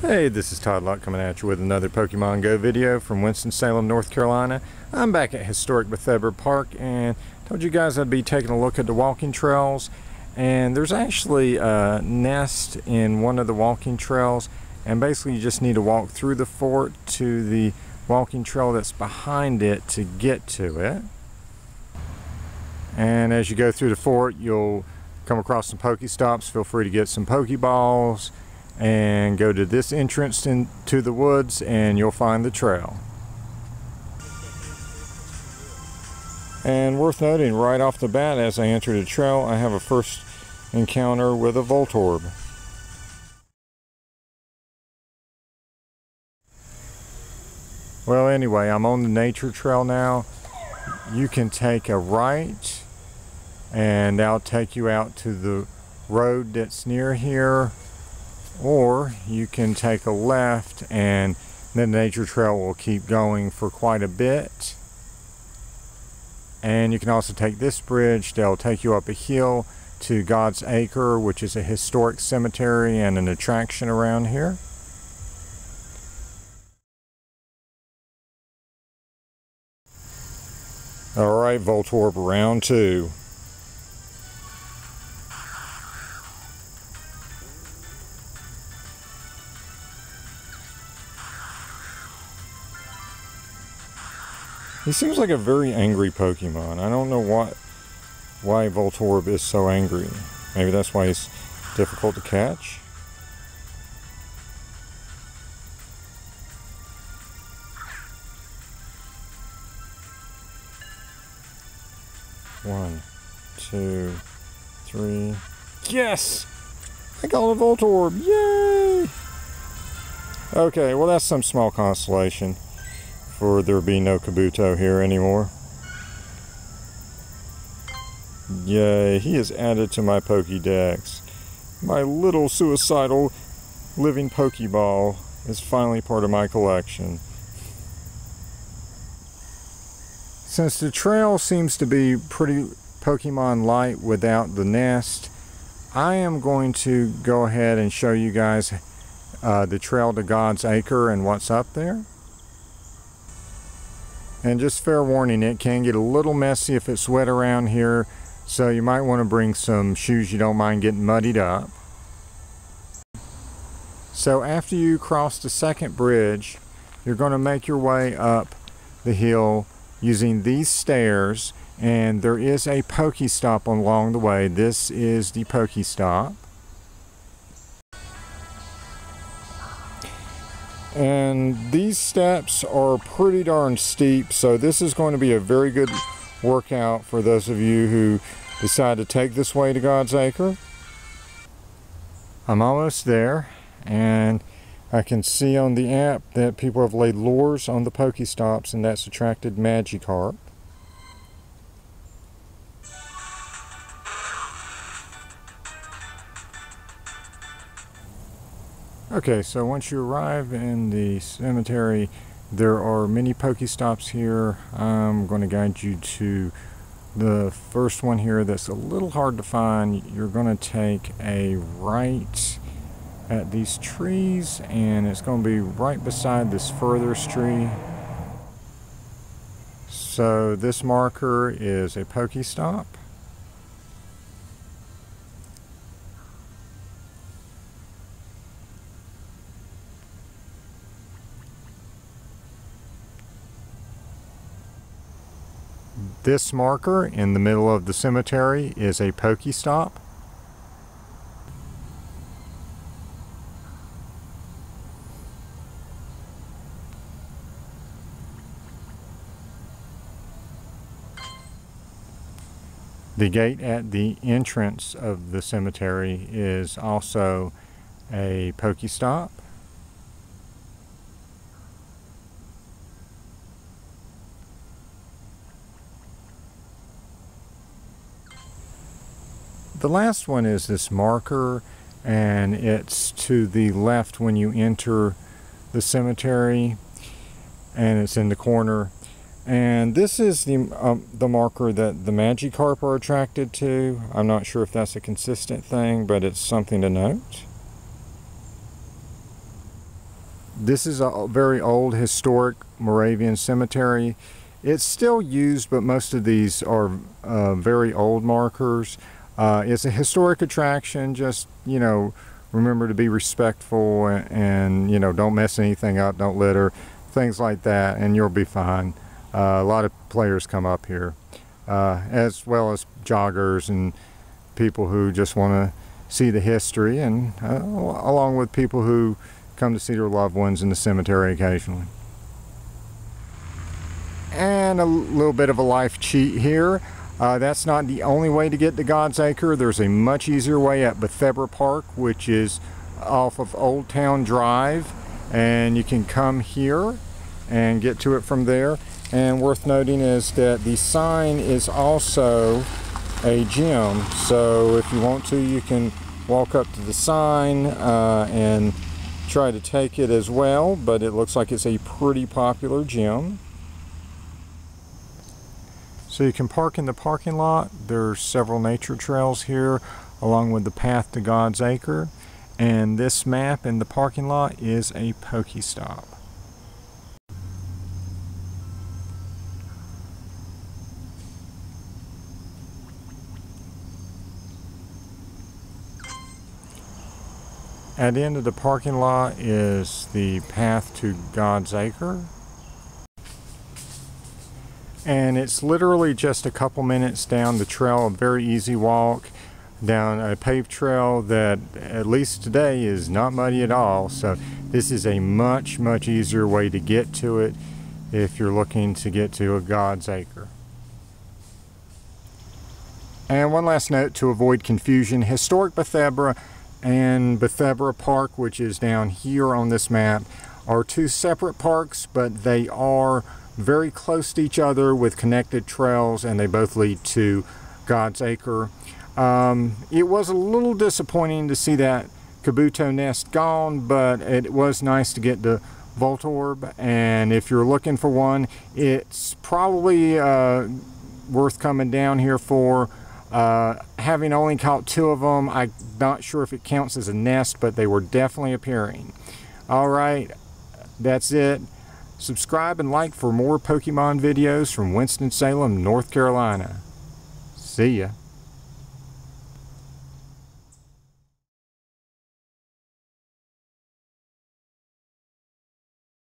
Hey, this is Todd Luck coming at you with another Pokemon Go video from Winston-Salem, North Carolina. I'm back at historic Bethabara Park and told you guys I'd be taking a look at the walking trails. And there's actually a nest in one of the walking trails, and basically you just need to walk through the fort to the walking trail that's behind it to get to it. And as you go through the fort, you'll come across some Pokestops. Feel free to get some Pokeballs and go to this entrance into the woods and you'll find the trail. And worth noting right off the bat, as I enter the trail, I have a first encounter with a Voltorb. Well, anyway, I'm on the nature trail now. You can take a right and that'll take you out to the road that's near here, or you can take a left and then the nature trail will keep going for quite a bit. And you can also take this bridge that'll take you up a hill to God's Acre, which is a historic cemetery and an attraction around here. Alright, Voltorb, round two. He seems like a very angry Pokemon. I don't know why Voltorb is so angry. Maybe that's why he's difficult to catch. One, two, three. Yes! I got a Voltorb! Yay! Okay, well that's some small consolation for there be no Kabuto here anymore. Yay, he is added to my Pokédex. My little suicidal living Pokeball is finally part of my collection. Since the trail seems to be pretty Pokemon light without the nest, I am going to go ahead and show you guys the trail to God's Acre and what's up there. And just fair warning, it can get a little messy if it's wet around here, so you might want to bring some shoes you don't mind getting muddied up. So after you cross the second bridge, you're going to make your way up the hill using these stairs, and there is a Pokestop along the way. This is the Pokestop. And these steps are pretty darn steep, so this is going to be a very good workout for those of you who decide to take this way to God's Acre. I'm almost there, and I can see on the app that people have laid lures on the Pokestops, and that's attracted Magikarp. Okay, so once you arrive in the cemetery, there are many Pokestops here. I'm going to guide you to the first one here that's a little hard to find. You're going to take a right at these trees, and it's going to be right beside this furthest tree. So this marker is a Pokestop. This marker in the middle of the cemetery is a Pokestop. The gate at the entrance of the cemetery is also a Pokestop. The last one is this marker, and it's to the left when you enter the cemetery, and it's in the corner. And this is the marker that the Magikarp are attracted to. I'm not sure if that's a consistent thing, but it's something to note. This is a very old historic Moravian cemetery. It's still used, but most of these are very old markers. It's a historic attraction. Just, you know, remember to be respectful and, you know, don't mess anything up, don't litter, things like that, and you'll be fine. A lot of players come up here, as well as joggers and people who just want to see the history, and along with people who come to see their loved ones in the cemetery occasionally. And a little bit of a life cheat here. That's not the only way to get to God's Acre. There's a much easier way at Bethabara Park, which is off of Old Town Drive, and you can come here and get to it from there. And worth noting is that the sign is also a gym, so if you want to, you can walk up to the sign and try to take it as well, but it looks like it's a pretty popular gym. So you can park in the parking lot. There's several nature trails here along with the path to God's Acre, and this map in the parking lot is a Pokestop. At the end of the parking lot is the path to God's Acre. And it's literally just a couple minutes down the trail, a very easy walk down a paved trail that, at least today, is not muddy at all. So this is a much easier way to get to it if you're looking to get to a God's Acre. And one last note to avoid confusion: historic Bethabara and Bethabara Park, which is down here on this map, are two separate parks, but they are very close to each other with connected trails, and they both lead to God's Acre. It was a little disappointing to see that Kabuto nest gone, but it was nice to get the Voltorb, and if you're looking for one, it's probably worth coming down here for. Having only caught 2 of them, I'm not sure if it counts as a nest, but they were definitely appearing. Alright, that's it. Subscribe and like for more Pokemon videos from Winston-Salem, North Carolina. See ya.